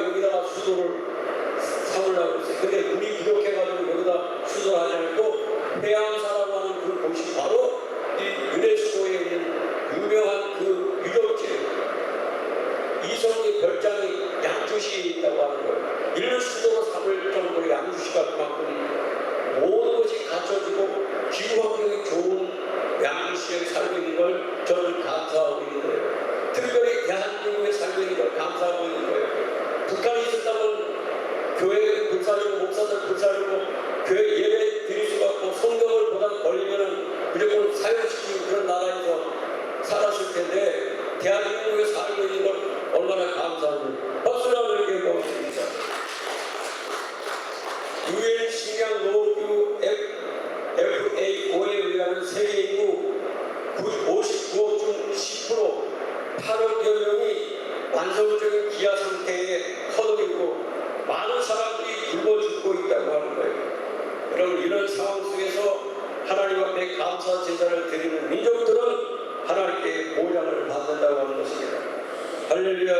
여기다가 수도를 삼으려고 했어요. 근데 물이 부족해가지고 여기다 수도를 하지 않고 해안사라고 하는 그 곳이 바로 이 유네스코에 있는 유명한 그 유적지예요. 이성의 별장이 양주시에 있다고 하는 거예요. 이를 수도로 삼을 정도로 양주시가 그만큼 모든 것이 갖춰지고 기후환경이 좋은 양주시에 살고 있는 걸 저는 감사하고 있는 거예요. 특별히 대한민국에 살고 있는 걸 감사하고 있는 거예요. 북한에 있었다면 교회 불사르고 목사들 불사르고 교회 예배 드릴 수가 없고 성경을 보다 걸리면은 무조건 사용시키는 그런 나라에서 살았을 텐데 대한민국에 살고 있는 걸 얼마나 감사합니다. 박수를 한번 이렇게 보겠습니다. UN 식량 노후 FAO에 의하면 세계 인구 59억 중 10% 8억여 명이 만성적인 기아 상태에 허덕이고 많은 사람들이 굶어 죽고 있다고 하는 거예요. 여러분, 이런 상황 속에서 하나님 앞에 감사 제사를 드리는 민족들은 하나님께 보장을 받는다고 하는 것입니다. 할렐루야.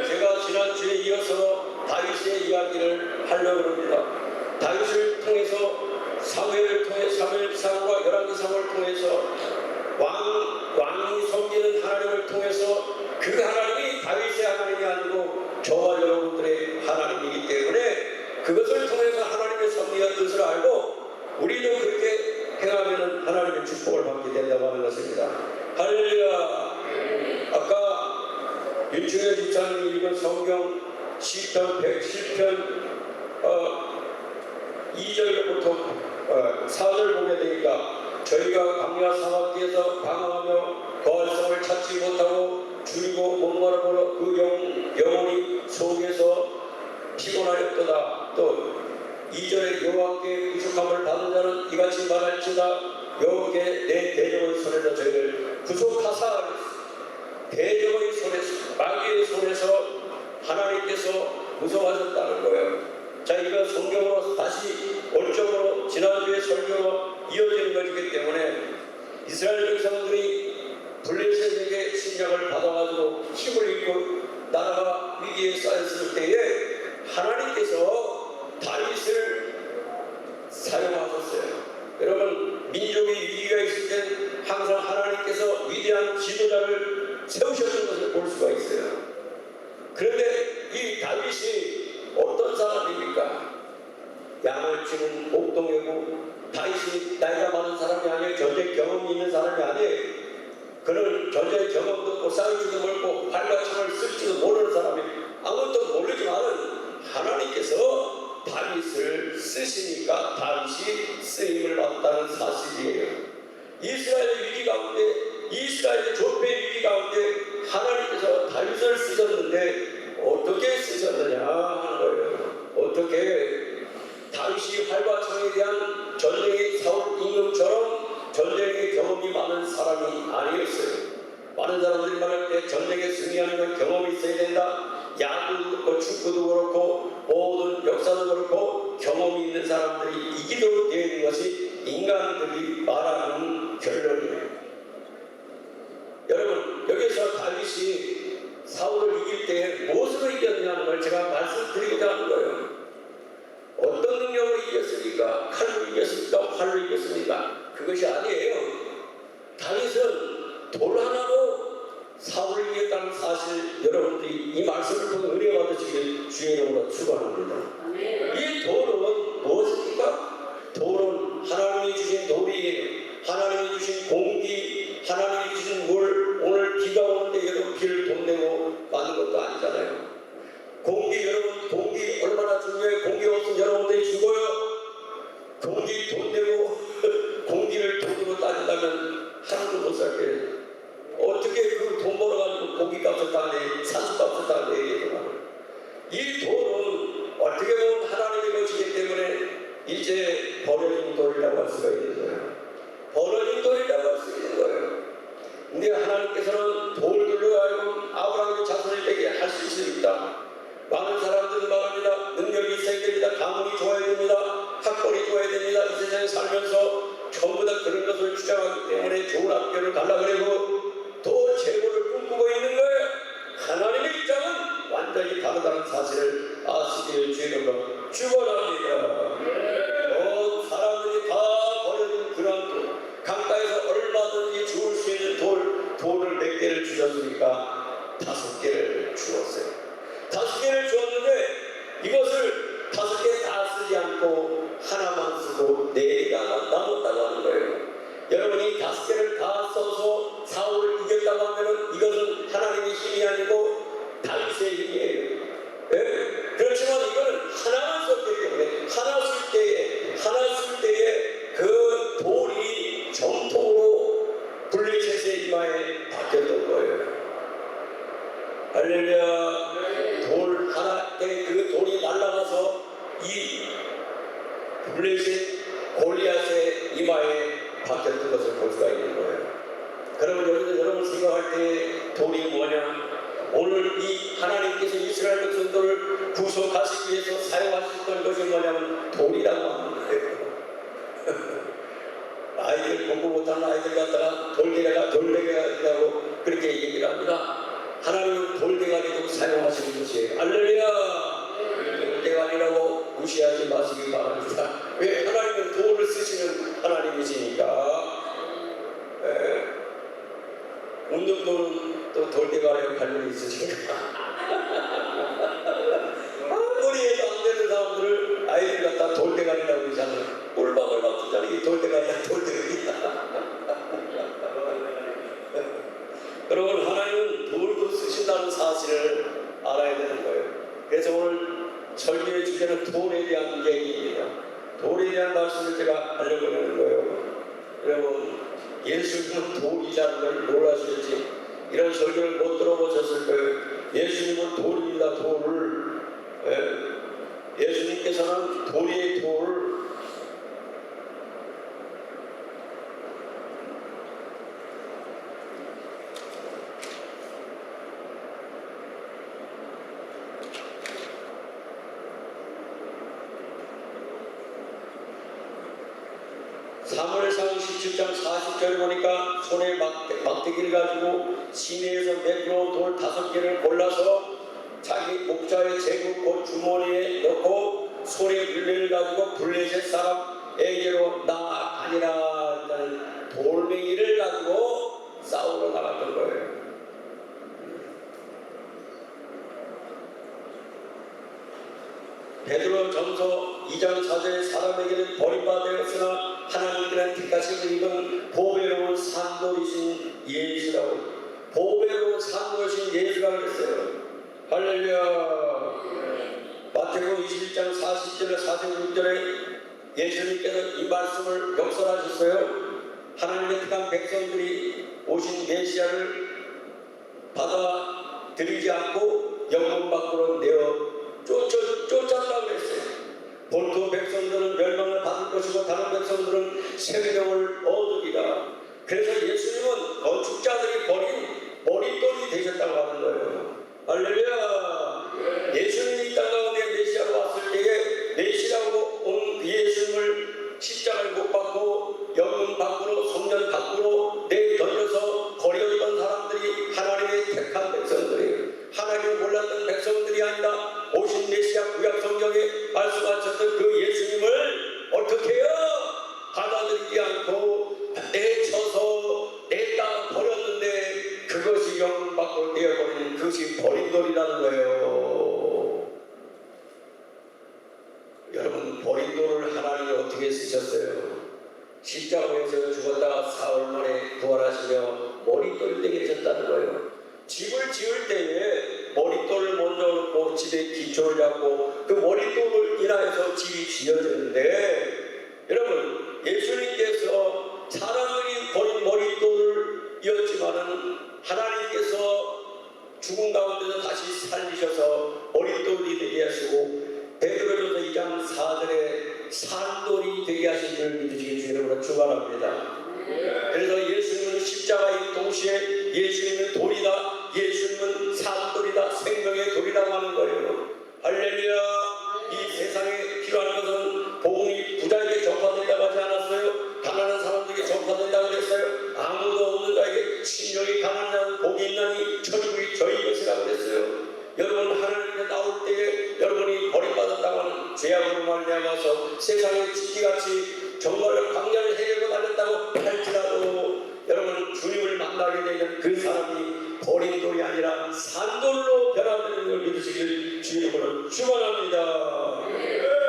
제가 지난주에 이어서 다윗의 이야기를 하려고 합니다. 다윗을 통해서 사무엘을 통해 사무엘상과 열왕기상을 통해서 왕이 섬기는 하나님을 통해서 그 하나님이 다윗의 하나님이 아니고 저와 여러분들의 하나님이기 때문에 그것을 통해서 하나님의 섭리와 뜻을 알고 우리도 그렇게 행하면 하나님의 축복을 받게 된다고 하는 것입니다. 할렐루야. 아까 윤충현 집사님이 읽은 성경 시편 107편 2절부터 4절 보게 되니까 저희가 광야 사막지에서 방황하며 거할 성을 찾지 못하고 줄이고 목마르고 그 영혼이 속에서 피곤하였도다. 또 2절에 여호와께 구속함을 받은 자는 이같이 말할지다. 여호와께 내 대적의 손에서 저희를 구속하사. 대적의 손에서, 마귀의 손에서 하나님께서 구속하셨다는 거예요. 자, 이거 성경으로 다시 원점으로 지난주에 설교로 이어지는 것이기 때문에 이스라엘 백성들이 블레셋에게 침략을 받아가지고 힘을 잃고 나라가 위기에 쌓였을 때에 하나님께서 다윗을 사용하셨어요. 여러분, 민족이 위기가 있을 땐 항상 하나님께서 위대한 지도자를 세우셨던 것을 볼 수가 있어요. 그런데 이 다윗이 어떤 사람입니까? 양을 치는 목동이고 다윗이 나이가 많은 사람이 아니에요. 전쟁 경험이 있는 사람이 아니에요. 그는 전쟁 경험도 없고 싸울지도 모르고 활과 창을 쓸지도 모르는 사람이 아무것도 모르지만은 하나님께서 다윗을 쓰시니까 다윗이 쓰임을 받았다는 사실이에요. 이스라엘의 위기 가운데, 이스라엘의 조폐 위기 가운데 하나님께서 다윗을 쓰셨는데 어떻게 쓰셨느냐 하는 거예요. 어떻게 다윗이 활과 창에 대한 전쟁의 사울 임금처럼 전쟁의 경험이 많은 사람이 아니었어요. 많은 사람들이 말할 때 전쟁에 승리하는 건 경험이 있어야 된다. 야구도 그렇고 축구도 그렇고 모든 역사도 그렇고 경험이 있는 사람들이 이기도록 되어 있는 것이 인간들이 말하는 결론이에요. 여러분, 여기서 다윗이 사울을 이길 때 무엇으로 이겼느냐는 걸 제가 말씀드리고자 하는 거예요. 어떤 능력으로 이겼습니까? 칼로 이겼습니까? 활로 이겼습니까? 그것이 아니에요. 다윗은 돌 하나로 사울을 이겼다는 사실, 여러분들이 이 말씀을 통해 은혜 받으시길 주의 이름으로 축원합니다. 이 돌은 무엇입니까? 돌은 하나님이 주신 돌이에요. 하나님이 주신 공기, 하나님이 주신 물. 오늘 비가 오는데 여러분 비를 돈 내고 많은 것도 아니잖아요. 공기, 여러분 공기 얼마나 중요해요. 공기 없으면 여러분들이 죽어요. 공기 돈 내고 공기를 돈으로 따진다면 하나도 못 살게. 어떻게 그 돈 벌어가지고 고기값을 다 내, 산수값을 다 내겠구나. 이 돈은 어떻게 보면 하나님의 것이기 때문에 이제 버려진 돌이라고 할 수가 있는 거예요. 버려진 돌이라고 할 수 있는 거예요. 근데 하나님께서는 돌들로 하여금 아브라함의 자손이 되게 할 수 있습니다. 많은 사람들은 말합니다. 능력이 있어야 됩니다. 가문이 좋아야 됩니다. 학벌이 좋아야 됩니다. 이 세상에 살면서 전부 다 그런 것을 주장하기 때문에 좋은 학교를 가려고 그러고 또 재물을 꿈꾸고 있는 거예요. 하나님의 입장은 완전히 다른 다르다는 사실을 아시길 주님으로 축원합니다. 사람들이 다 버려진 그런 돌, 강가에서 얼마든지 주울 수 있는 돌을 몇 개를 주셨으니까 5개를 주었어요. 5개를 주었는데 이것을 5개 다 쓰지 않고 하나만 쓰고 4개가 남았다고 하는 거예요. 여러분이 5개를 다 써서 사울을 이겼다고 하면은 이것은 하나님의 힘이 아니고 다윗의 힘이에요. 예? 그렇지만 이거는 하나만 썼기 때문에 하나 쓸 때에 그 돌이 정통으로 블레셋의 이마에 박혔던 거예요. 할렐루야. 돌 하나 때 그 돌이 날아가서 이 블레셋 골리앗의 이마에 박혔던 것을 볼 수가 있는 거예요. 그러면 여러분 생각할 때 돌이 뭐냐? 오늘 이 하나님께서 이스라엘 백성들을 구속하시기 위해서 사용하셨던 것이 뭐냐면 돌이라고 하는 거예요. 아이들 공부 못하는 아이들 갖다가 돌대가리라고 그렇게 얘기를 합니다. 하나님은 돌대가리도 사용하시는 것이에요. 할렐루야. 돌대가리라고 무시하지 마시기 바랍니다. 왜? 하나님은 돌을 쓰시는 하나님이시니까. 운동도는 또 돌대가리에 관련이 있으시니까. 아무리 해도 안 되는 사람들을 아이들 갖다 돌대가리라고 그러잖아요. 꿀밤을 맞추잖아요. 이 돌대가리야, 돌대가리야. 여러분, 하나님은 돌도 쓰신다는 사실을 알아야 되는 거예요. 그래서 오늘 설교의 주제는 돌에 대한 얘기입니다. 돌에 대한 말씀을 제가 하려고 하는 거예요. 여러분, 예수님은 돌이라는 걸 몰라주셨지. 이런 설교를 못 들어보셨을 거예요. 예수님은 돌입니다. 돌을. 예수님께서는 돌의 돌. 사무엘상 17장 40절에 보니까 손에 막대기를 가지고 시내에서 매끄러운 돌 5개를 골라서 자기 목자의 제국 곧 주머니에 넣고 손에 물레를 가지고 블레셋 사람에게로 나아가니라 하는 돌멩이를 가지고 싸우러 나갔던 거예요. 베드로전서 2장 4절에 사람에게는 버림받았으나 하나님께는 택하심을 입은 보배로운 산돌이신 예수라고, 보배로운 산돌이신 예수라고 그랬어요. 할렐루야. 마태복음 21장 40절에 46절에 예수님께서 이 말씀을 경설하셨어요. 하나님의 택한 백성들이 오신 메시아를 받아들이지 않고 영혼 밖으로 내어 쫓았다고 그랬어요. 본토 백성들은 멸망을 받을 것이고 다른 백성들은 생명을 얻으리라. 그래서 예수님은 건축자들이 버린 머릿돌이 되셨다고 하는 거예요. 할렐루야. 예수님이 이 땅 가운데 메시아로 왔을 때에 메시아로 온 예수님을 십자가를 못 받고 영혼 밖으로 성전 밖으로 내던져서 버렸던 사람들이 하나님의 택한 백성들이에요. 하나님을 몰랐던 백성들이 아니라 오신 메시아 구약 성경에 말씀하셨던 그 예수님을 어떻게 해요? 받아들이지 않고 내쳐서 내다 버렸는데 그것이 영혼 밖으로 내어버리는 그것이 버린 돌이라는 거예요. 여러분, 버린 돌을 하나님이 어떻게 쓰셨어요? 십자가에서 죽었다가 4월 만에 부활하시며 머릿돌 되게 되셨다는 거예요. 집을 지을 때에 머릿돌을 먼저 놓고 집에 기초를 잡고 그 머릿돌을 인하여서 집이 지어졌는데, 여러분, 예수님께서 사람들이 버린 머릿돌이었지만은 하나님께서 죽은 가운데서 다시 살리셔서 머릿돌이 되게 하시고 베드로전서 2장 4절에 산돌이 되게 하신 줄 믿으시기 주님으로 축원합니다. 그래서 예수님은 십자가인 동시에 예수님은 돌이다, 예수님은 산돌이다, 생명의 돌이라고 하는 거예요. 할렐루야. 이 세상에 필요한 것은 복음이 부자에게 전파된다고 하지 않았어요? 가난한 사람들에게 전파된다고 그랬어요? 아무도 없는 자에게 신령이 강한 자는 복이 있나니 천국이 저희 것이라고 그랬어요. 여러분 하나님께 나올 때에 여러분이 버림받았다고 하는 죄악으로 말미암아서 세상의 쥐같이 정말 광야를 헤매고 다녔다고 할지라도 여러분 주님을 만나게 되면 그 사람이 버림돌이 아니라 산돌로 변화되는 걸 믿으시길 주님으로 축원합니다.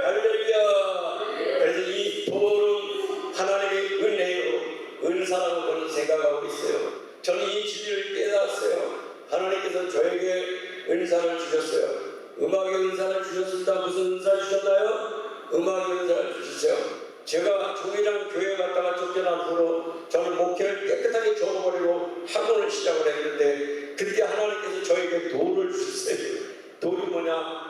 할렐루야. 그래서 이 돌은 하나님의 은혜요 은사라고 저는 생각하고 있어요. 저는 이 진리를 깨달았어요. 하나님께서 저에게 은사를 주셨어요. 음악의 은사를 주셨습니다. 무슨 은사 주셨나요? 음악의 은사를 주셨어요. 제가 종회장 교회 갔다가 쫓겨난 후로 저는 목회를 깨끗하게 접어버리고 학원을 시작을 했는데 그때 하나님께서 저에게 돌을 주셨어요. 돌이 뭐냐?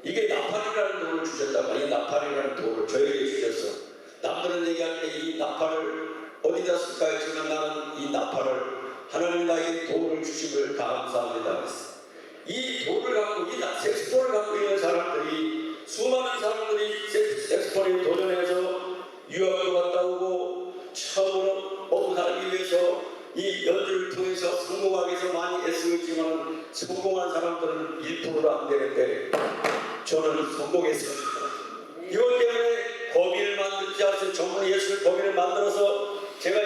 이게 나팔이라는 돌을 주셨다고. 이 나팔이라는 돌을 저에게 주셨어. 남들은 얘기할 때 이 나팔을 어디다 쓸까 했지만 나는 이 나팔을 하나님 나에게 돌을 주심을 감사합니다. 이 돌을 갖고 이 색소폰을 갖고 있는 사람들이 수많은 사람들이 색소폰에 도전해서 유학을 갔다 오고 처음으로 먹고 살기 위해서 이 연주를 통해서 성공하기 위해서 많이 애쓰지만 성공한 사람들은 1%도 안 되는데 저는 성공했습니다. 이것 때문에 법인을 만들지 않아서 전문 예술 법인을 만들어서 제가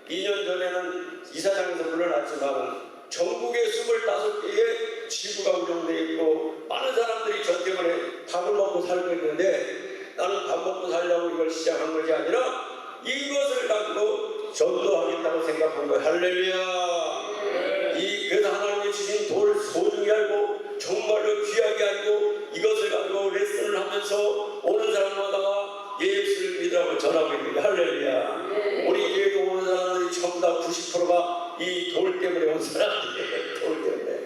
2년 전에는 이사장에서 물러났지만 전국에 25개의 지구가 운영되어 있고 많은 사람들이 저 때문에 밥을 먹고 살고 있는데 나는 밥 먹고 살려고 이걸 시작한 것이 아니라 이것을 가지고 전도하겠다고 생각한 거예요. 할렐루야. 그래서 하나님이 주신 돌을 소중히 알고 정말로 귀하게 알고 이것을 가지고 레슨을 하면서 오는 사람마다 예수를 믿으라고 전하고 있는 거예요. 할렐루야. 우리 교회에 오는 사람들이 전부 다 90%가 이 돌 때문에 온 사람들이에요. 돌 때문에.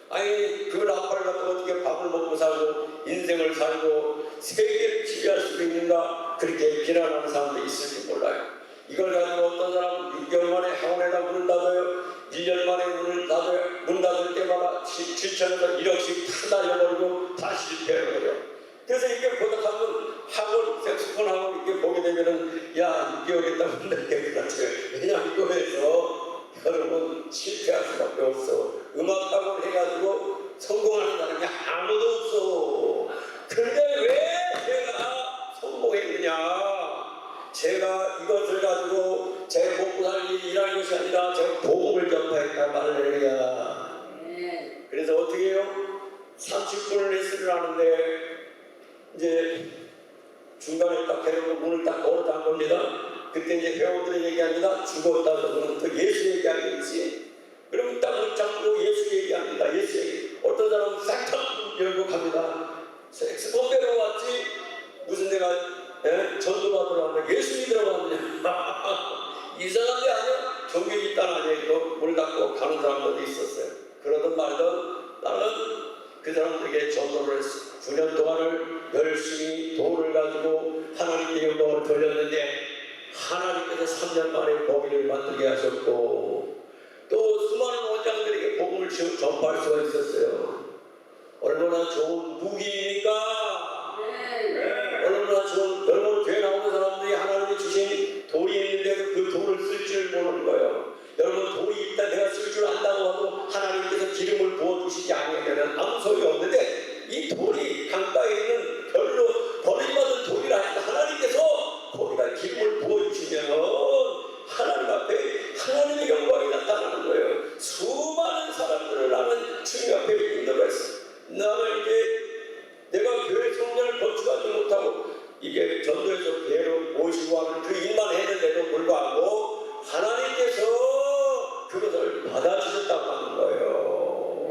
아니 그걸 아빠를 갖고 어떻게 밥을 먹고 살고 인생을 살고 세계를 지배할 수 있는가 그렇게 비난하는 사람도 있을지 몰라요. 이걸 가지고 어떤 사람은 6개월 만에 학원에다 문을 닫아요. 1년 만에 문을 닫아요. 문 닫을 때마다 7천에서 1억씩 다 날려버리고 다 실패해버려요. 그래서 이게 보다 하면 학원, 색소폰 학원 이렇게 보게 되면은 야 6개월 있다 문 닫게 그렇죠. 왜냐하면 이거에서 여러분 실패할 수밖에 없어. 음악 학원 해가지고 성공하는 사람이 아무도 없어. 그런데 왜 제가 성공했느냐? 제가 이것을 가지고 제가 먹고 살기 일할 것이 아니라 제가 복음을 전파했단 말이야. 그래서 어떻게 해요? 30분을 레슨을 하는데 이제 중간에 딱 데려고 문을 딱 걸어단 겁니다. 그때 이제 회원들이 얘기합니다. 죽었다 그러면 또 예수 얘기하겠지. 그럼 딱 문 잡고 예수 얘기합니다. 예수 얘기. 어떤 사람은 싹 열고 갑니다. 엑스폰대로 왔지. 무슨 내가 전도받으러 왔는데 예수 믿으러 왔느냐. 이상한 게 아니야. 종교 집단 아니야. 이거 문 닫고 가는 사람들도 있었어요. 그러던 말든 나는 그 사람들에게 전도를 했어. 9년 동안을 열심히 돈을 가지고 하나님의 영광을 돌렸는데 하나님께서 3년 만에 복음을 만들게 하셨고 또 수많은 원장들에게 복음을 전파할 수가 있었어요. 얼마나 좋은 무기입니까? 얼마나 좋은 여러분 교회 나오는 사람들이 하나님이 주신 돌이 있는데 그 돌을 쓸 줄 모르는 거예요. 여러분 돌이 있다 내가 쓸 줄 안다고 하고 하나님께서 기름을 부어주시지 않으면 아무 소용이 없는데 이 돌이 강가에 있는 별로 버림받은 돌이라 하나님께서 거기다 기름을 부어주시면 하나님 앞에 하나님의 영광이 나타나는 거예요. 수많은 사람들을 나는 주님 앞에 인도했어. 나는 이제 내가 교회 성전을 건축하지 못하고 이게 전도에서 배로 모시고 하는 그 일만 했는데도 불구하고 하나님께서 그것을 받아주셨다고 하는 거예요.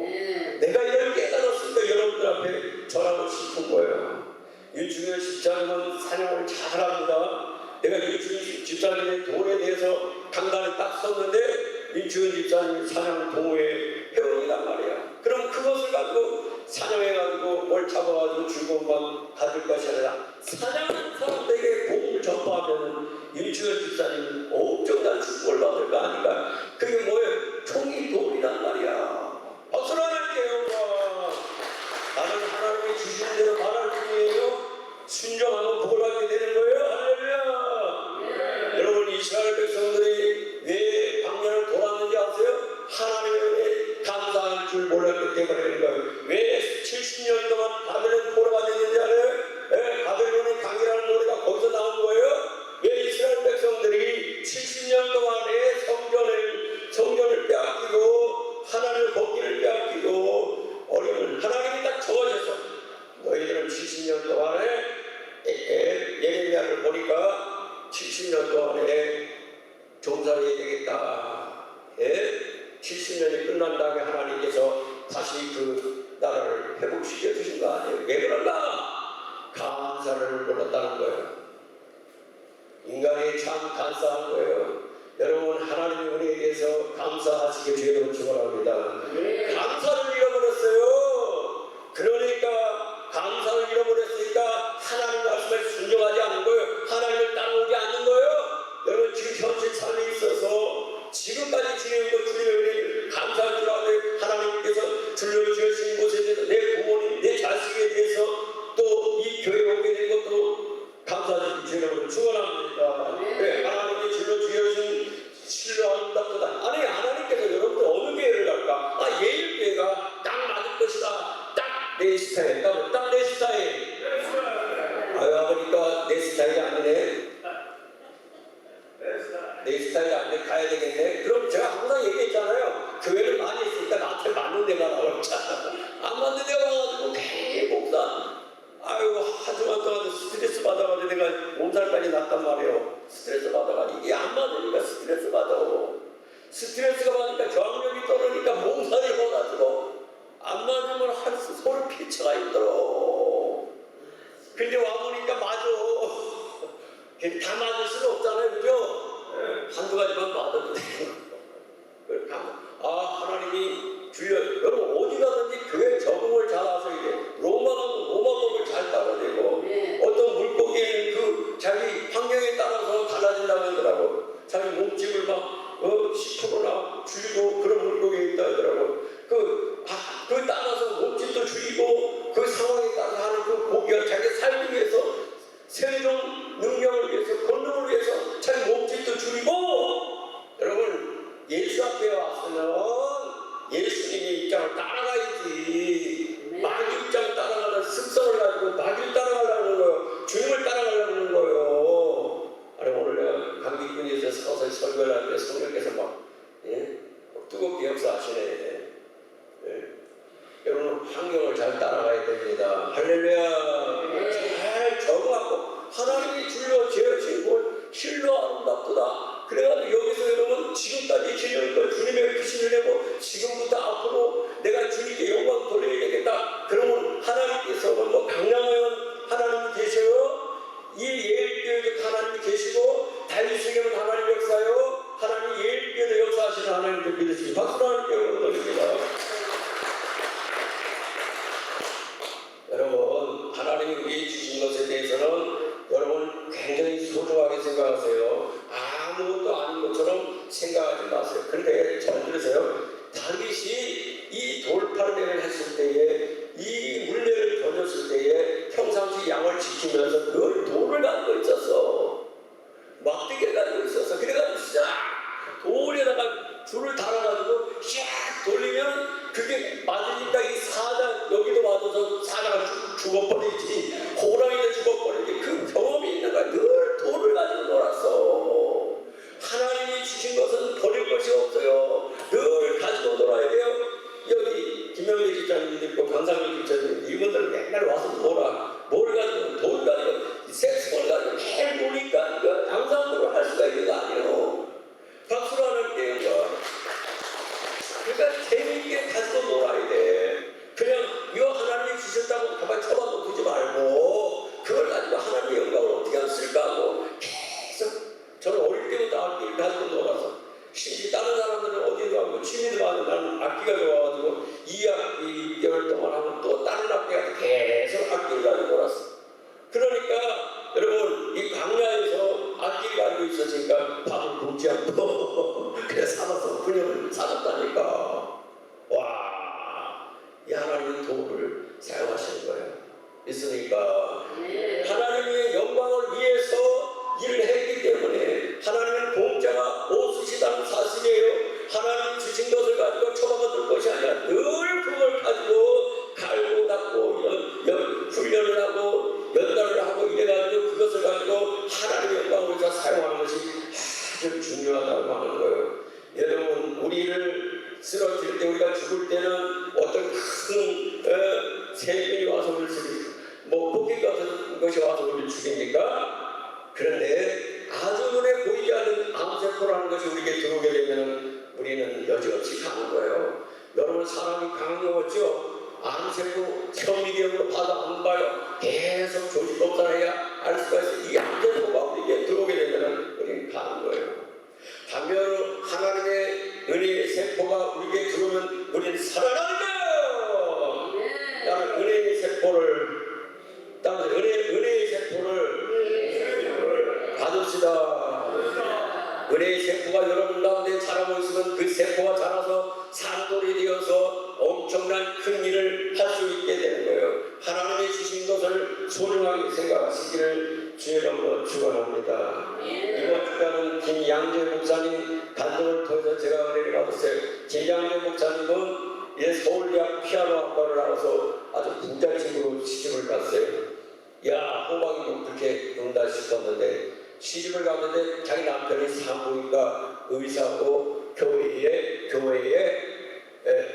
내가 이걸 깨달았으니까 여러분들 앞에 전하고 싶은 거예요. 윤중현 집사님은 사냥을 잘합니다. 내가 윤중현 집사님의 돌에 대해서 강단에 딱 섰는데 윤중현 집사님 사냥 동호회 회원이란 말이야. 그럼 그것을 가지고 사냥해가지고 뭘 잡아가지고 즐거움만 가질 것이 아니라 사냥하는 사람들에게 복음을 전파하면 윤중현 집사님은 엄청난 축복을 받을 거 아닌가. 그게 뭐예요? 총이 돌이란 말이야. 박수를 할게요. 나는 하나님이 주시는 대로 말할 뿐이에요. 순종하면 복을 받게 되는 거예요. 할렐루야. 여러분 이스라엘 백성들이 왜 광야를 돌았는지 감사해야 되겠다. 예? 70년이 끝난 다음에 하나님께서 다시 그 나라를 회복시켜 주신 거 아니에요? 왜 그런가? 감사를 몰랐다는 거예요. 인간이 참 간사한 거예요. 여러분, 하나님의 은혜에 대해서 감사하시길 주의로 축원합니다. 감사를 잃어버렸어요. 그러니까 감사를 잃어버렸으니까 하나님 말씀에 순종하지 않는 거예요. 하나님을 따라오지 않는 거예요. 여러분, 지금 현실 삶에 있어서 지금까지 지내는 것 주님의 은혜를 감사할 줄 알아요. 하나님께서 둘러주신 곳에 대해서 내 부모님, 내 자식에 대해서 또 이 교회에 오게 된 것도 감사드리고 주님을 축원합니다. 네, 하나님이 둘러주신 신뢰한다보다 아니, 하나님께서 여러분들 어느 교회를 갈까? 아, 예일교회가 딱 맞을 것이다. 딱 내 스타일. 딱 내 스타일. 아버니까 내 스타일이 아니네. 내 스타일이 아닌데 가야 되겠네. 그럼 제가 항상 얘기했잖아요. 교회를 많이 했으니까 나한테 맞는 데가 나왔잖아. 안 맞는 데가 와가지고 괜히 목사 아이고 하루만 동안 스트레스 받아가지고 내가 몸살까지 났단 말이에요. 스트레스 받아가지고 이게 안 맞으니까 스트레스 받아. 스트레스가 받으니까 저항력이 떨어지니까 몸살이 와가지고 안 맞으면 한 서로 피쳐가 힘들어. 근데 와보니까 맞아. 다 맞을 수는 없잖아요, 그죠? 한두 가지만 맞아도 돼요. 하나님이 여러분 어디 가든지 교회 적응을 잘해서 이게 로마법을 잘 따라내고 어떤 물고기는 그 자기 환경에 따라서 달라진다고 하더라고. 자기 몸집을 막 10%나 줄이고 그런 물고기 있다 하더라고. 그 따라서 몸집도 줄이고 그 상황에 따라서 하는 그 고기가 자기 살기 위해서 생존 능력을 위해서 권능을 위해서 자기 몸집도 줄이고. 여러분, 예수 앞에 왔으면 예수님의 입장을 따라가야지. 마귀 입장을 따라가는 습성을 가지고 마귀를 따라가려는 거예요. 주님을 따라가려는 거예요. 아니, 오늘 내가 감기꾼에서 서서 설교를 하는데 성령께서 막 뜨겁게 역사하시네. 여러분, 환경을 잘 따라가야 됩니다. 할렐루야. 잘 적응하고 하나님이 줄여 재어진 걸 실로 아름답도다. 그래가지고 여기서 여러분 지금까지 지내는 걸 주님의 크신을 내고 지금부터 앞으로 내가 주님께 영광 돌려야 되겠다. 그러면 하나님께서는 뭐 강남에는 하나님이 계셔요. 이 예일교회도 하나님이 계시고 다윗에게는 하나님 역사요. 하나님 예일교회도 역사하시는 하나님을 믿으시기 박수로 하나님께 영광 돌립니다. 여러분, 하나님이 우리에게 주신 것에 대해서는 여러분 굉장히 소중하게 생각하세요. 아무것도 아닌 것처럼 생각하지 마세요. 그런데 잘 들으세요. 다윗이 이 돌팔매를 했을 때에 이 물매를 던졌을 때에 평상시 양을 지키면서 늘 돌을 가지고 있었어. 막대기를 가지고 있었어. 그래가지고 돌에다가 줄을 달아가지고 샥 돌리면 그게 맞으니까 이 사자 여기도 맞아서 사자가 죽어버리지, 호랑이도 죽어버리지. 그 경험이 있는 거야. 늘 돌을 가지고 놀았어. 하나님이 주신 것은 버릴 것이 없어요. 늘 가지고 놀아야 돼요. 여기 김영희 집사님 있고 강상민 집사님 이분들 맨날 와서 놀아. 뭘 가지고? 돌 가지고 색소를 가지고 매일 노니까 양상으로 할 수가 있는 거 아니에요. 박수로 하는 게요. 그러니까 재미있게 가지고 놀아야 돼. 그냥 이거 하나님이 주셨다고 가만히 쳐다보고 두지 말고 그걸 가지고 하나님의 영광을 어떻게 하면 쓸까 하고 계속. 저는 어릴 때부터 악기를 가지고 놀아서 심지어 다른 사람들은 어디도 하고 취미도 하고 나는 악기가 좋아가지고 2학기 6개월 동안 하면 또 다른 악기 가지고 계속 악기를 가지고 놀았어. 그러니까 여러분 이 광야에서 악기를 가지고 있었으니까 밥을 굶지 않고 그래서 사서 분열을 사줬다니까. 와, 이 하나님은 도구를 사용하시는 거예요. 있으니까 하나님의 영광을 위해서 일을 했기 때문에 하나님은 공짜가 없으시다는 사실이에요. 하나님 주신 것을 가지고 처박아둘 것이 아니라 늘 그걸 가지고 갈고 닦고 훈련을 하고 연단을 하고 이래가지고 그것을 가지고 하나님의 영광을 위해서 사용하는 것이 아주 중요하다고 하는 거예요. 여러분, 우리를 쓰러질 때 우리가 죽을 때는 어떤 큰 세균이 와서 우리를 죽이고 폭격 같은 것이 와서 우리를 죽입니까? 그런데 아주 눈에 보이지 않는 암세포라는 것이 우리에게 여지없이 가는 거예요. 여러분 사람이 강한 거 같죠? 암세고 현미경으로 봐도 안 봐요. 계속 조직법사해야 알 수가 있어요. 이 암세포가 우리에게 들어오게 되면 우리는 가는 거예요. 반면으로 하나님의 은혜의 세포가 우리에게 들어오면 우리는 살아나는 거예요. 나는 은혜의 세포를 은혜의 세포를 받읍시다. 은혜의 세포가 여러분 가운데 자라고 있으면 그 세포가 자라서 산돌이 되어서 엄청난 큰 일을 할 수 있게 되는 거예요. 하나님이 주신 것을 소중하게 생각하시기를 주의 이름으로 축원합니다. 이번 주간은 김양재 목사님 간증을 통해서 제가 은혜를 받았어요. 김양재 목사님은 서울대학 피아노학과를 나와서 아주 부잣집으로 시집을 갔어요. 야, 호박이도 그렇게 응다 싶었는데 시집을 갔는데 자기 남편이 산부인과 의사고 교회의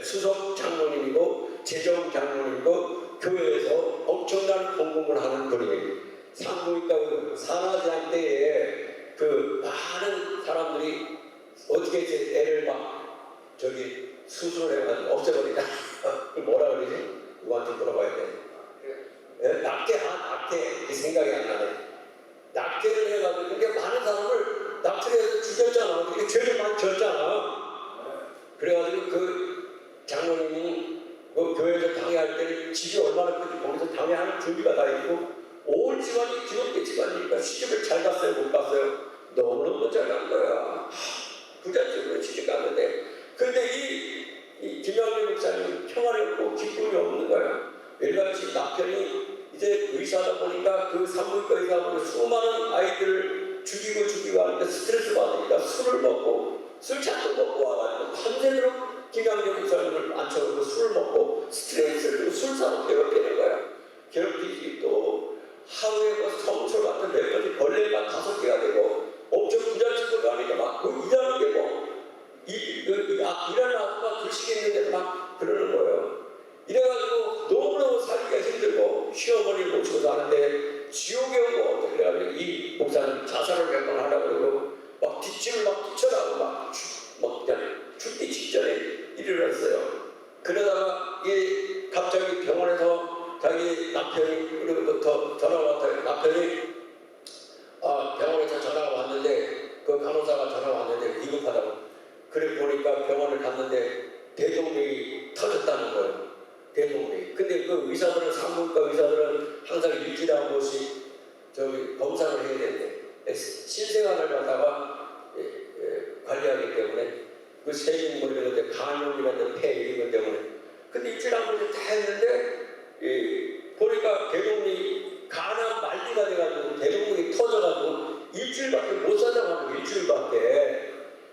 수석 장로님이고 재정 장로님이고 교회에서 엄청난 공부를 하는 분이에요. 산부인과 산하제한 때에 그 많은 사람들이 어떻게 제 애를 막 수술을 해가지고 없애버리다. 뭐라 그러지? 누구한테 물어봐야 돼. 낙태 생각이 안 나네. 낙태를 해가지고 그게 많은 사람을 낙태를 해서 죽였잖아. 그게 죄를 많이 졌잖아. 그래가지고 그 장로님이 그 교회에서 당회할 때는 집이 얼마나 큰지 거기서 당회하는 준비가 다 있고 온 집안이 기독교 집안이니까 시집을 잘 갔어요? 못 갔어요? 너무너무 잘 간 거야. 부잣집으로 시집 갔는데 근데 이 김양재 목사님은 평안이 없고 기쁨이 없는 거야. 일같이 남편이 이제 의사다 보니까 그 산부인과 의사다 보니까 수많은 아이들을 죽이고 하는데 스트레스 받으니까 술을 먹고 술 잔뜩 먹고 와가지고 밤새도록 김양재 목사님을 앉혀놓고 술을 먹고 스트레스를 주고 술사로 괴롭히는 거야. 괴롭히지 또 하루에 뭐 성초 같은 몇 가지 벌레가 5개가 되고 엄청 부잣집으로 가니까 막 일하는 게 일하는 아줌마 글씨가 있는데도 막 그러는 거예요. 이래가지고 너무너무 살기가 힘들고 시어머니를 모시고 사는데 지옥에 오고 그래가지고 이 목사님 자살을 몇 번 하려고 그러고 막 뒷집을 막 뛰쳐나고 막 그냥 죽기 직전에 일어났어요. 그러다가 이게 갑자기 병원에서 자기 남편이 그리고부터 전화가 왔어요. 남편이 병원에서 전화가 왔는데 그 간호사가 전화가 왔는데 위급하다고. 그래 보니까 병원을 갔는데 대동맥이 터졌다는 거예요. 대동맥이. 근데 그 의사들은 산부인과 의사들은 항상 일주일에 한 번씩 검사를 해야 되는데 신생아를 갖다가 관리하기 때문에 그 세균물 이런 데 간염이라든 폐 이런 것 때문에 근데 일주일에 한 번씩 다 했는데 보니까 대동맥이 간암 말기가 돼가지고 대동맥이 터져가지고 일주일밖에 못 산다고 하는 거예요. 일주일밖에.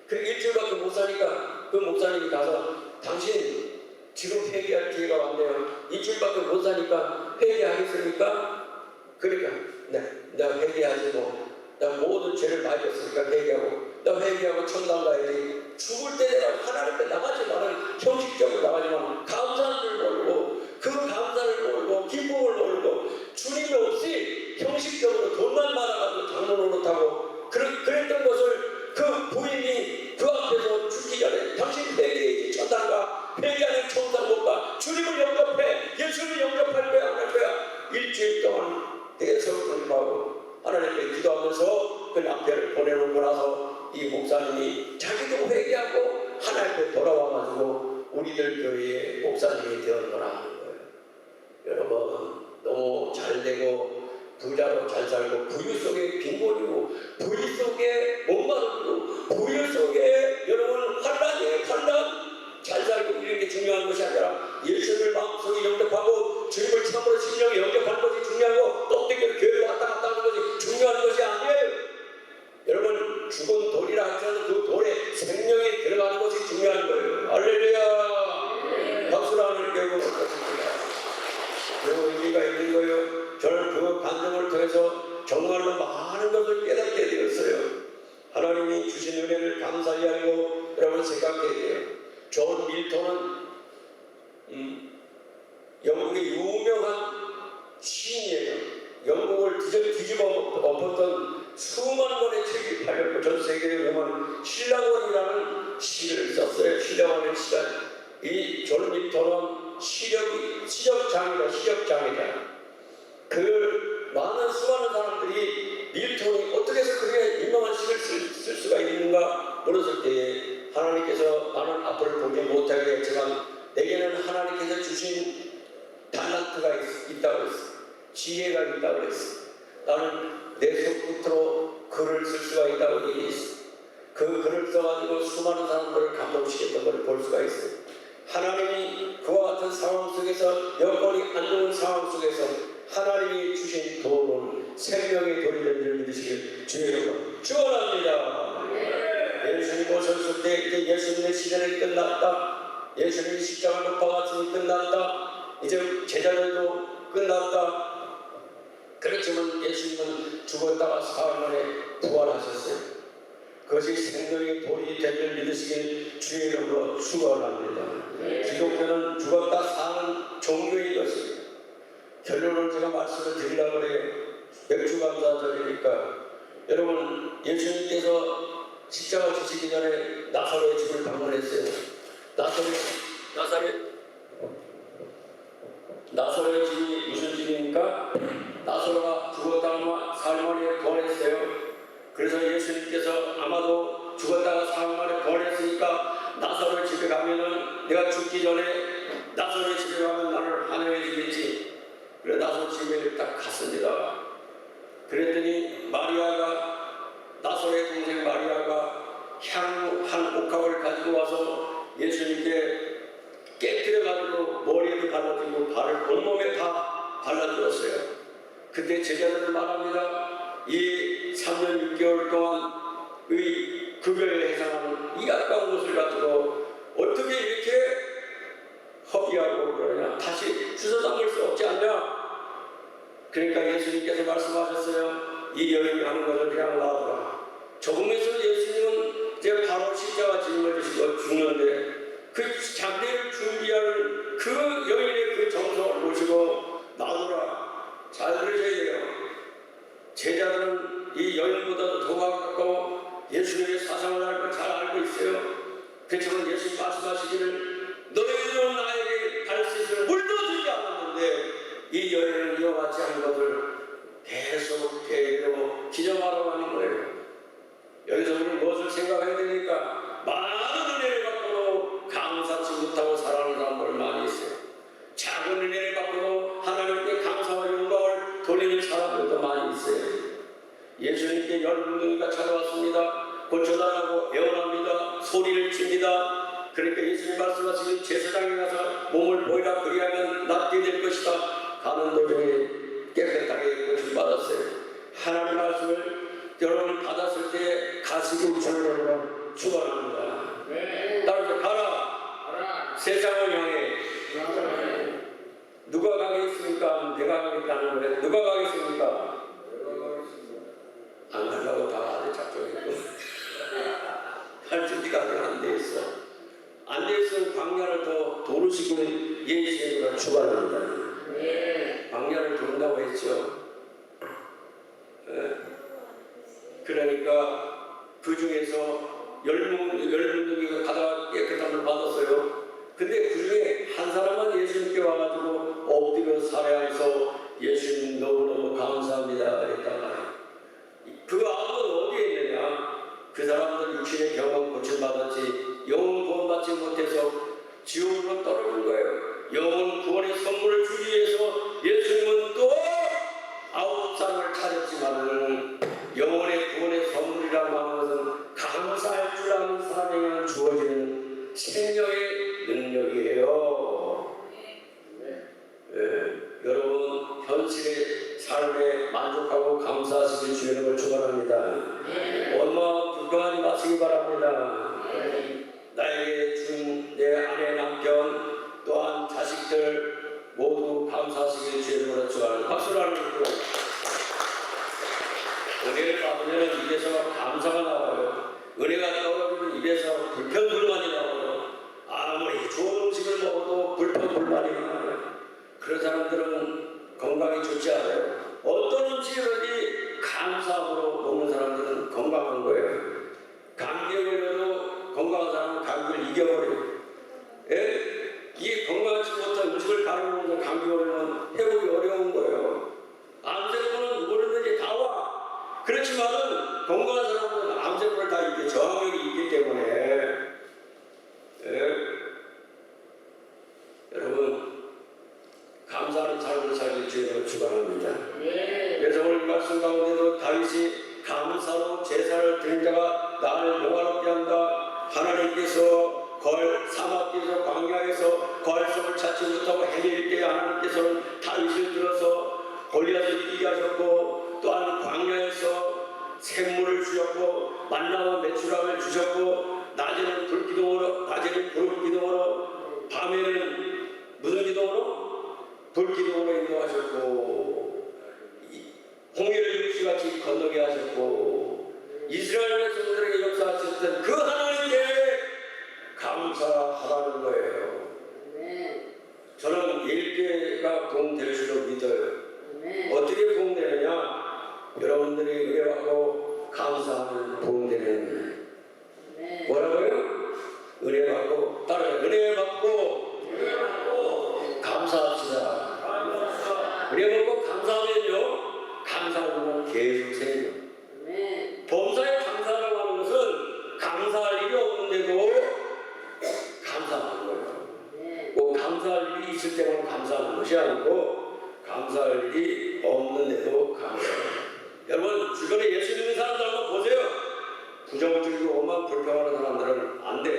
그 일주일밖에 못 사니까 그 목사님이 가서 당신 지금 회개할 기회가 왔네요. 일주일밖에 못 사니까 회개하겠습니까? 그러니까 나 회개하지 뭐. 나 모든 죄를 많이 졌으니까 회개하고 나 회개하고 천당 가야지. 죽을 때 내가 하나님 앞에 나가지만은 형식적으로 나가지만 감사를 몰고 그 감사를 몰고 기쁨을 몰고 주님이 없이 형식적으로 돈만 많아가지고 장로 노릇하고 그랬던 것을 그 부인이 그 앞에서 죽기 전에 당신 회개해야지 천당 가. 회개하는 천당 못 가. 주님을 영접해. 예수를 영접할 거야 안 할 거야. 일주일 동안 계속 공부하고 하나님께 기도하면서 그 남편을 보내놓고 나서 이 목사님이 자기도 회개하고 하나님께 돌아와가지고 우리들 교회의 목사님이 되었구나 하는 거예요. 여러분 너무 잘되고 부자로 잘 살고 부유 속에 빈곤이고 부유 속에 목마르고 부유 속에 여러분 환란이에요. 환란. 잘 살고 이런 게 중요한 것이 아니라 예수를 마음속에 영접하고 주님을 참으로 심령에 영접하는 것이 중요하고 떡대기를 교회로 왔다 갔다 하는 것이 중요한 것이 아니에요. 여러분 죽은 돌이라 할지라도 그 돌에 생명이 들어가는 것이 중요한 거예요. 할렐루야. 박수로 하나님께 고맙습니다. 그리고 의미가 있는 거예요. 저는 그 간증을 통해서 정말로 많은 것을 깨닫게 되었어요. 하나님이 주신 은혜를 감사히 알고 여러분 생각해야 돼요. 존 밀턴은 영국의 유명한 시인이에요. 영국을 뒤집어 엎었던 수만 권의 책이 팔렸고 전 세계에 유명한 신라원이라는 시를 썼어요. 시력하는 시가 이 존 밀턴은 시력장이다. 그 많은 수많은 사람들이 밀턴이 어떻게 해서 그렇게 유명한 시를 쓸 수가 있는가 물었을 때에 하나님께서 나는 앞을 보지 못하게 했지만 내게는 하나님께서 주신 달란트가 있다고 했어. 지혜가 있다고 했어. 나는 내 손끝으로 글을 쓸 수가 있다고 얘기했어. 그 글을 써가지고 수많은 사람들을 감동시켰던 것을 볼 수가 있어요. 하나님이 그와 같은 상황 속에서 여건이 안 좋은 상황 속에서 하나님이 주신 도움은 생명의 돌이 된 줄 믿으시길 주의 이름으로 축원합니다. 예수님 오셨을 때 이제 예수님의 시대는 끝났다. 예수님이 십자가 못 박았으니 끝났다. 이제 제자들도 끝났다. 그렇지만 예수님은 죽었다가 사흘 만에 부활하셨어요. 그것이 생명의 돌이 된 줄 믿으시길 주의 이름으로 축원합니다. 기독교는 죽었다 사는 종교인 것입니다. 결론을 제가 말씀을 드리려고 해요. 맥주 감사절이니까 여러분 예수님께서 십자가 지시기 전에 나사로의 집을 방문했어요. 나사로의 집이 무슨 집입니까? 나사로가 죽었다가 사흘 만에 부활했어요. 그래서 예수님께서 아마도 죽었다가 사흘 만에 부활했으니까 나사로의 집에 가면은 내가 죽기 전에 나사로의 집에 가면 나를 환영해 주겠지. 그래 나사로 집에 딱 갔습니다. 그랬더니 나사로의 동생 마리아가 향 한 옥합을 가지고 와서 예수님께 깨뜨려 가지고 머리에도 발라주고 발을 온몸에 다 발라주었어요. 그때 제자들은 말합니다. 이 3년 6개월 동안 의 급여에 해당하는 이 아까운 것을 가지고 어떻게 이렇게 허비하고 그러냐, 다시 주워 담을 수 없지 않냐. 그러니까 예수님께서 말씀하셨어요. 이 여인이 하는 것을 그냥 놔두라. 조금에서 예수님은 이제 바로 십자가 짐을 지시고 죽는데 그 장례를 준비할 그 여인의 그 정성을 보시고 놔두라. 잘 들으셔야 돼요. 제자들은 이 여인보다도 더 가깝고 예수님의 사상을 알고 잘 알고 있어요. 그렇지만 예수님 말씀하시기를 너희들은 나에게 갈 수 있을 물도 주지 않았는데 이 여인은 이와 같지 않은 것을 계속 대로 기점하라고 하는 거예요. 여기서 우리는 무엇을 생각해야 되니까 많은 은혜를 받고도 감사치 못하고 살아가는 사람들 많이 있어요. 작은 은혜를 받고도 하나님께 감사와 영광을 돌리는 사람들도 많이 있어요. 예수님께 열문둥이가 찾아왔습니다. 고쳐달라고 애원합니다. 소리를 칩니다. 그러니까 예수님 말씀하시는 제사장에 가서 몸을 보이라 그리하면 낫게 될 것이다. 가는 도중에 깨끗하게 고침받았어요. 하나님 말씀을 여러분 받았을 때 가슴이 주님으로 축원합니다. 따라서 가라. 세상을 향해. 누가 가겠습니까? 내가 가겠다는 거예요. 누가 가겠습니까? 안 가려고 다 작정했고 할 준비가 안 돼 있어. 안 돼 있으면 광야를 더 도르시고 예수님으로 축원합니다. 광야를 도른다고 했죠. 그러니까 그 중에서 열문둥이가 가다가 깨끗함을 받았어요. 근데 그 중에 한 사람만 예수님께 와가지고 엎드려 살해해서 예수님 너무너무 감사합니다 그랬다가 그 아무는 어디에 있느냐. 그 사람들 육신의 병은 고침받았지 영혼 구원받지 못해서 지옥으로 떨어진 거예요. 영혼 구원의 선물을 주기 위해서 예수님은 또 9사람을 찾았지만 영혼의 구원의 선물이라고 하는 것은 감사할 줄 아는 사람에게만 주어지는 생명의 능력이에요. 여러분 현실의 삶에 만족하고 감사하시길 주님을 축원합니다. 원망 불평하지 마시기 바랍니다. 나에게 준 내 아내 남편 또한 자식들 모두 감사하시길 주님을 축원합니다. 박수를 하는 거고 은혜를 받으면 입에서 감사가 나와요. 은혜가 떨어지면 입에서 불평불만이 나와요. 아무리 좋은 음식을 먹어도 불평불만이 나와요. 그런 사람들은 건강이 좋지 않아요. 어떤 음식이든지 감사함으로 먹는 사람들은 건강한 거예요. 감기에 걸려도 건강한 사람 사람은 감기를 이겨버려요. 예? 이 건강하지 못한 음식을 가려놓는 감기 오면 회복이 어려운 거예요. 암세포는 누구든지 다 와. 그렇지만은 건강한 사람은 암세포를 다 이렇게 저항력이 있기 때문에 예? 여러분 감사하는 삶을 살길 주님으로 축원합니다. 그래서 오늘 이 말씀 가운데도 다윗이 감사로 제사를 드린 자가 나를 영화롭게 한다. 하나님께서 사막에서 광야에서 거할성을 찾지 못하고 헤맬 때 하나님께서는 다윗을 들어서 골리앗을 이기게 하셨고, 또한 광야에서 샘물을 주셨고 만나와 메추라를 주셨고, 낮에는 불기둥으로, 밤에는 무슨 기둥으로? 불기둥으로 인도하셨고, 홍해를 육지같이 건너게 하셨고, 이스라엘 백성들에게 역사하셨던 그 하나님께 감사하라는 거예요. 저는 일개가 부흥될 줄로 믿어요. 어떻게 부흥되느냐? 여러분들이 은혜받고 감사하는 부흥되는 뭐라고요? 은혜받고 따라요. 은혜받고 감사합시다. 은혜받고 감사하면요, 감사하면 계속 생겨. 범사에 감사라고 하는 것은 감사할 일이 없는데도 감사하는 거예요. 꼭 감사할 일이 있을 때만 감사하는 것이 아니고 감사할 일이 없는데도 감사해요. 여러분 주변에 예수 믿는 사람들 한번 보세요. 부정적이고 오만 불평하는 사람들은 안 돼.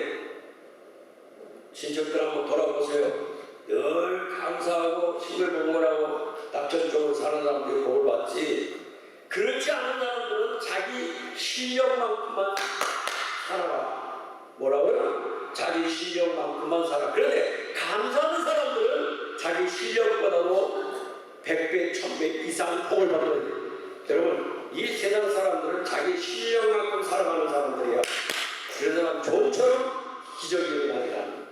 친척들 한번 돌아보세요. 늘 감사하고 싱글벙글하고 낙천적으로 사는 사람들이 복을 받지, 그렇지 않은 사람들은 자기 실력만큼만 살아가. 뭐라고요? 자기 실력만큼만 살아. 그런데 감사하는 사람들은 자기 실력보다도 100배, 1000배 이상 복을 받아야 돼요. 여러분 이 세상 사람들은 자기 실력만큼 살아가는 사람들이야. 그래서 좀처럼 기적이 일어나니까.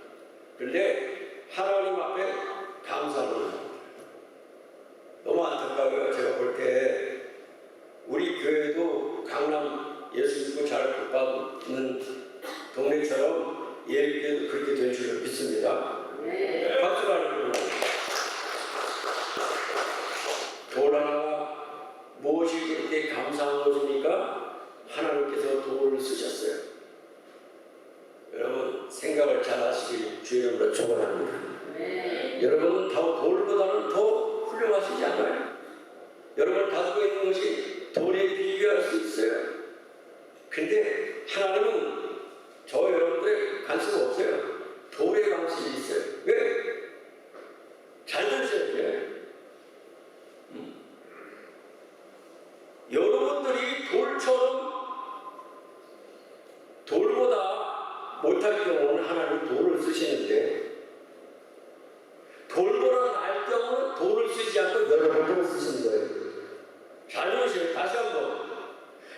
그런데 하나님 앞에 감사하는 사람, 너무 안타까워요. 제가 볼 때 우리 교회도 강남 예수 믿고 잘 복받는 동네처럼 예일교회도 그렇게 될 줄을 믿습니다. 박수 하는 거예요. 돌 하나가 무엇이 그렇게 감사한 것입니까? 하나님께서 돌을 쓰셨어요. 여러분 생각을 잘 하시길 주님으로 축원합니다. 여러분은 돌보다는 더 훌륭하시지 않나요? 여러분 가지고 있는 것이 돌에 비교할 수 있어요. 근데 하나님은 저 여러분들의 관심 없어요. 돌에 관심이 있어요. 왜? 잘 들으셔야 돼요. 여러분들이 돌보다 못할 경우는 하나님 돌을 쓰시는데, 돌보다 나을 경우는 돌을 쓰지 않고 여러분들을 쓰시는 거예요. 잘 들으세요. 다시 한번.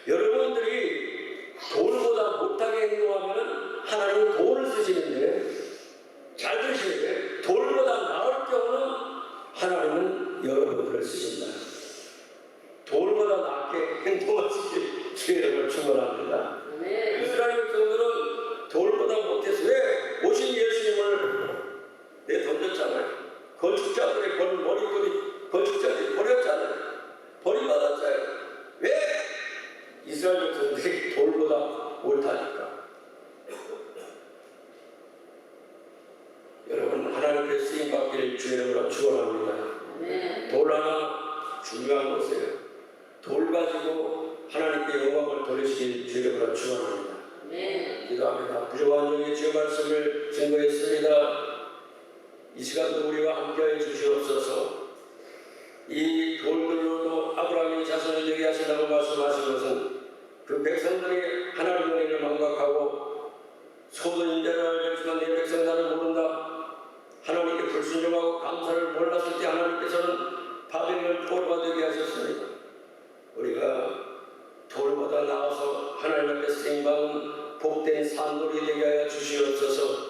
여러분들이 돌보다 못하게 행동하면 하나님은 돌을 쓰시는데, 잘 들으셔야 돼요. 돌보다 나을 경우는 하나님은 여러분들을 쓰신다. 돌보다 낫게 행동하시길 주님을 축원합니다. 이스라엘 백성들은 돌보다 못해서 왜 오신 예수님을 내던졌잖아요. 건축자들의 건축자들이 버렸잖아요. 버림받았잖아요. 왜? 이스라엘 백성들이 돌보다 못하니까. 여러분 하나님께 쓰임받기를 주님으로 축원합니다. 돌 하나 중요한 것이에요. 돌 가지고 하나님께 영광을 돌리시길 주님으로 축원합니다. 기도합니다. 부족한 중에 주의 말씀을 증거했습니다. 이 시간도 우리와 함께해 주시옵소서. 이 돌들로도 아브라함의 자손이 되게 하신다고 말씀하신 것은 그 백성들이 하나님의 은혜를 망각하고 소도 인자를 알지만 내 백성 나를 모른다. 하나님께 불순종하고 감사를 몰랐을 때 하나님께서는 바벨을 돌과 되게 하셨습니다. 우리가 돌보다 나아서 하나님 앞에 쓰임받은 복된 산돌이 되게 하여 주시옵소서.